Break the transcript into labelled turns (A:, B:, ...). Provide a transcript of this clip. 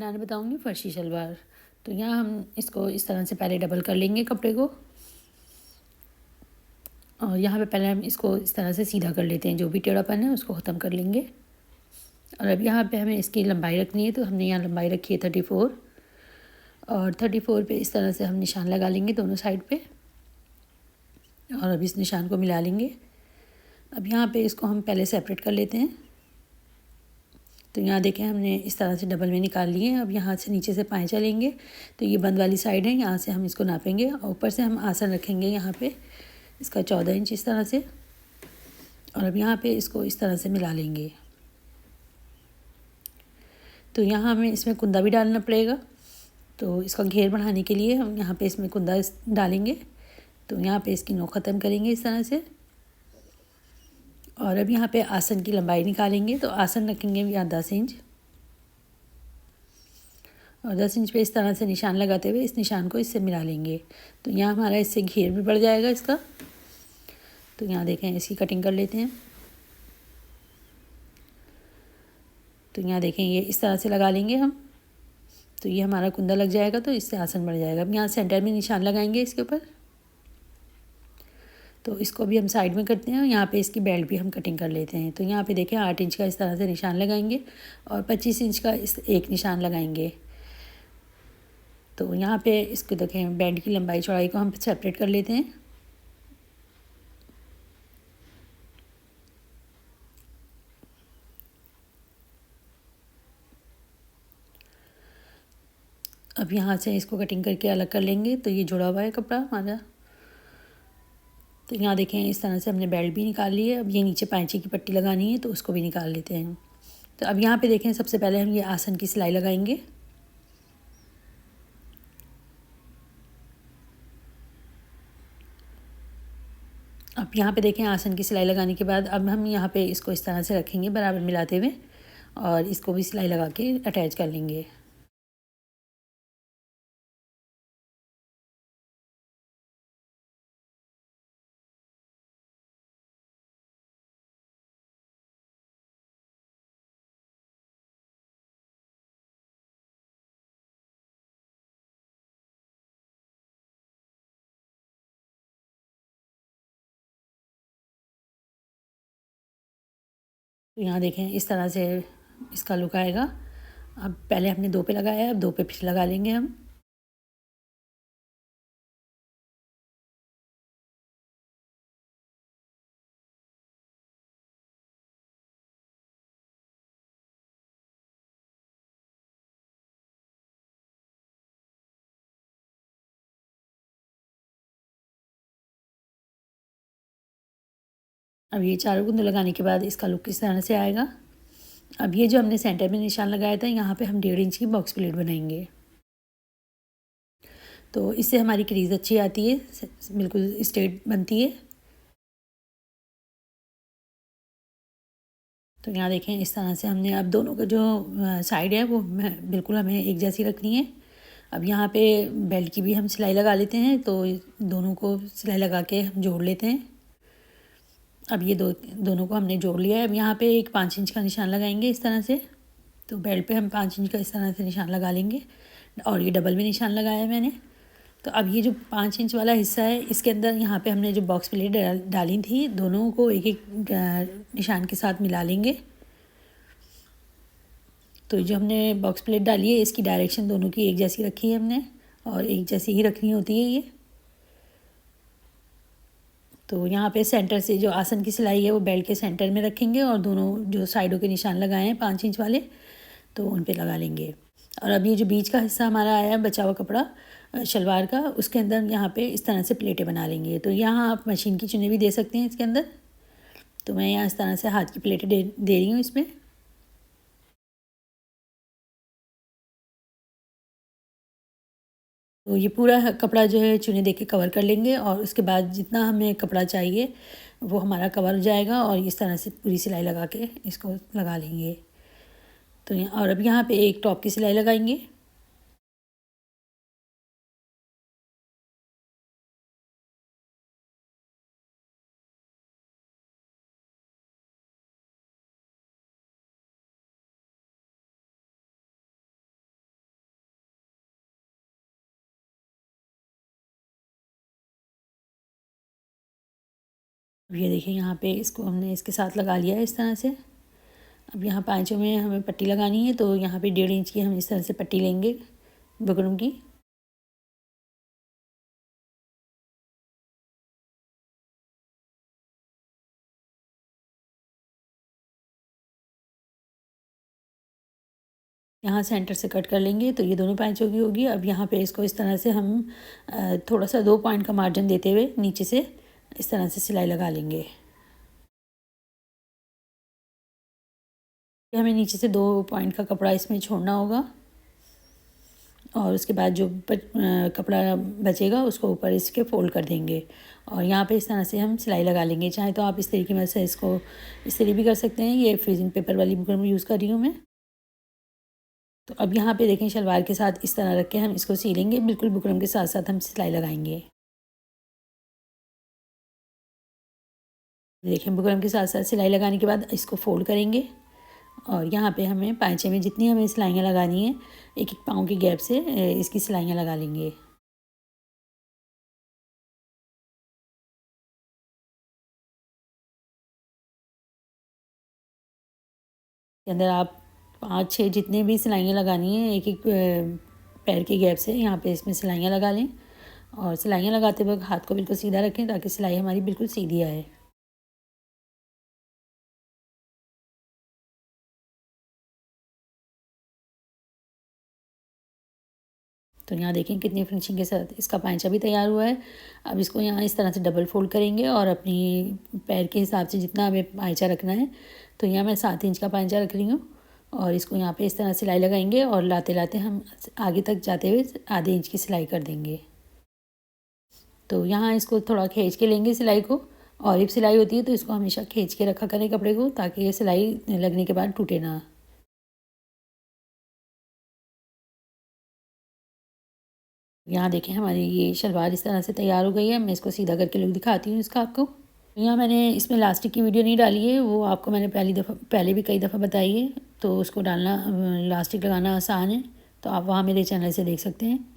A: बनाना बताऊंगी फर्शी शलवार। तो यहाँ हम इसको इस तरह से पहले डबल कर लेंगे कपड़े को, और यहाँ पे पहले हम इसको इस तरह से सीधा कर लेते हैं, जो भी टेढ़ापन है उसको ख़त्म कर लेंगे। और अब यहाँ पे हमें इसकी लंबाई रखनी है, तो हमने यहाँ लंबाई रखी है 34, और 34 पे इस तरह से हम निशान लगा लेंगे दोनों साइड पे, और अब इस निशान को मिला लेंगे। अब यहाँ पे इसको हम पहले सेपरेट कर लेते हैं। तो यहाँ देखें हमने इस तरह से डबल में निकाल लिए। अब यहाँ से नीचे से पाँचा लेंगे, तो ये बंद वाली साइड है, यहाँ से हम इसको नापेंगे और ऊपर से हम आसन रखेंगे यहाँ पे इसका 14 इंच इस तरह से। और अब यहाँ पे इसको इस तरह से मिला लेंगे। तो यहाँ हमें इसमें कुंदा भी डालना पड़ेगा, तो इसका घेर बढ़ाने के लिए हम यहाँ पे इसमें कुंदा डालेंगे। तो यहाँ पे इसकी नोक ख़त्म करेंगे इस तरह से। और अब यहाँ पे आसन की लंबाई निकालेंगे, तो आसन रखेंगे यहाँ 10 इंच, और 10 इंच पे इस तरह से निशान लगाते हुए इस निशान को इससे मिला लेंगे। तो यहाँ हमारा इससे घेर भी बढ़ जाएगा इसका। तो यहाँ देखें इसकी कटिंग कर लेते हैं। तो यहाँ देखें ये इस तरह से लगा लेंगे हम, तो ये हमारा कुंदा लग जाएगा, तो इससे आसन बढ़ जाएगा। अब यहाँ सेंटर में निशान लगाएंगे इसके ऊपर। तो इसको भी हम साइड में करते हैं, और यहाँ पे इसकी बेल्ट भी हम कटिंग कर लेते हैं। तो यहाँ पे देखें 8 इंच का इस तरह से निशान लगाएंगे, और 25 इंच का इस एक निशान लगाएंगे। तो यहाँ पे इसको देखें बेल्ट की लंबाई चौड़ाई को हम सेपरेट कर लेते हैं। अब यहाँ से इसको कटिंग करके अलग कर लेंगे। तो ये जुड़ा हुआ है कपड़ा हमारा। तो यहाँ देखें इस तरह से हमने बेल्ट भी निकाल ली है। अब ये नीचे पाँचे की पट्टी लगानी है, तो उसको भी निकाल लेते हैं। तो अब यहाँ पे देखें सबसे पहले हम ये आसन की सिलाई लगाएंगे। अब यहाँ पे देखें आसन की सिलाई लगाने के बाद अब हम यहाँ पे इसको इस तरह से रखेंगे बराबर मिलाते हुए, और इसको भी सिलाई लगा के अटैच कर लेंगे। तो यहाँ देखें इस तरह से इसका लुक आएगा। अब पहले हमने 2 पे लगाया है, अब 2 पे फिर लगा लेंगे हम। अब ये चारों कुंदे लगाने के बाद इसका लुक किस तरह से आएगा। अब ये जो हमने सेंटर में निशान लगाया था, यहाँ पे हम 1.5 इंच की बॉक्स प्लेट बनाएंगे। तो इससे हमारी क्रीज अच्छी आती है, बिल्कुल स्ट्रेट बनती है। तो यहाँ देखें इस तरह से हमने अब दोनों का जो साइड है वो बिल्कुल हमें एक जैसी रखनी है। अब यहाँ पे बेल्ट की भी हम सिलाई लगा लेते हैं, तो दोनों को सिलाई लगा के हम जोड़ लेते हैं। अब ये दोनों को हमने जोड़ लिया है। अब यहाँ पे एक 5 इंच का निशान लगाएंगे इस तरह से। तो बेल्ट पे हम 5 इंच का इस तरह से निशान लगा लेंगे, और ये डबल में निशान लगाया है मैंने। तो अब ये जो 5 इंच वाला हिस्सा है, इसके अंदर यहाँ पे हमने जो बॉक्स प्लेट डाली थी, दोनों को एक एक निशान के साथ मिला लेंगे। तो जो हमने बॉक्स प्लेट डाली है, इसकी डायरेक्शन दोनों की एक जैसी रखी है हमने, और एक जैसी ही रखनी होती है ये। तो यहाँ पे सेंटर से जो आसन की सिलाई है वो बेल्ट के सेंटर में रखेंगे, और दोनों जो साइडों के निशान लगाए हैं 5 इंच वाले, तो उन पे लगा लेंगे। और अब ये जो बीच का हिस्सा हमारा आया है बचा हुआ कपड़ा शलवार का, उसके अंदर यहाँ पे इस तरह से प्लेटें बना लेंगे। तो यहाँ आप मशीन की चुनी भी दे सकते हैं इसके अंदर। तो मैं यहाँ इस तरह से हाथ की प्लेटें दे रही हूँ इसमें। तो ये पूरा कपड़ा जो है चुने दे के कवर कर लेंगे, और उसके बाद जितना हमें कपड़ा चाहिए वो हमारा कवर हो जाएगा, और इस तरह से पूरी सिलाई लगा के इसको लगा लेंगे। तो और अब यहाँ पे एक टॉप की सिलाई लगाएंगे। अब ये देखिए यहाँ पे इसको हमने इसके साथ लगा लिया है इस तरह से। अब यहाँ पाँचों में हमें पट्टी लगानी है, तो यहाँ पे 1.5 इंच की हम इस तरह से पट्टी लेंगे बुकरम की। यहाँ सेंटर से कट कर लेंगे तो ये दोनों पैंचों की होगी। अब यहाँ पे इसको इस तरह से हम थोड़ा सा 2 पॉइंट का मार्जिन देते हुए नीचे से इस तरह से सिलाई लगा लेंगे। हमें नीचे से 2 पॉइंट का कपड़ा इसमें छोड़ना होगा और उसके बाद जो कपड़ा बचेगा उसको ऊपर इसके फ़ोल्ड कर देंगे और यहाँ पे इस तरह से हम सिलाई लगा लेंगे। चाहे तो आप इस तरीके में से इसको इस तरीके भी कर सकते हैं। ये फ्रीजिंग पेपर वाली बुकरम यूज़ कर रही हूँ मैं। तो अब यहाँ पे देखें शलवार के साथ इस तरह रख के हम इसको सिलेंगे, बिल्कुल बुकरम के साथ साथ हम सिलाई लगाएंगे। देखें बुकरम के साथ साथ सिलाई लगाने के बाद इसको फोल्ड करेंगे और यहाँ पे हमें पाँचे में जितनी हमें सिलाइयाँ लगानी है, एक एक पाँव के गैप से इसकी सिलाइयाँ लगा लेंगे। के अंदर आप 5-6 जितने भी सिलाइयाँ लगानी है, एक एक पैर के गैप से यहाँ पे इसमें सिलाइयाँ लगा लें और सिलाइयाँ लगाते वक्त हाथ को बिल्कुल सीधा रखें ताकि सिलाई हमारी बिल्कुल सीधी आए। तो यहाँ देखें कितनी फिनिशिंग के साथ इसका पांचा भी तैयार हुआ है। अब इसको यहाँ इस तरह से डबल फोल्ड करेंगे और अपनी पैर के हिसाब से जितना हमें पांचा रखना है, तो यहाँ मैं 7 इंच का पांचा रख रही हूँ और इसको यहाँ पे इस तरह सिलाई लगाएंगे और लाते लाते हम आगे तक जाते हुए आधे इंच की सिलाई कर देंगे। तो यहाँ इसको थोड़ा खींच के लेंगे सिलाई को, और एक सिलाई होती है तो इसको हमेशा खींच के रखा करें कपड़े को ताकि ये सिलाई लगने के बाद टूटे ना। यहाँ देखें हमारी ये शलवार इस तरह से तैयार हो गई है। मैं इसको सीधा करके लुक दिखाती हूँ इसका आपको। यहाँ मैंने इसमें लास्टिक की वीडियो नहीं डाली है, वो आपको मैंने पहले भी कई दफ़ा बताई है, तो उसको डालना लास्टिक लगाना आसान है, तो आप वहाँ मेरे चैनल से देख सकते हैं।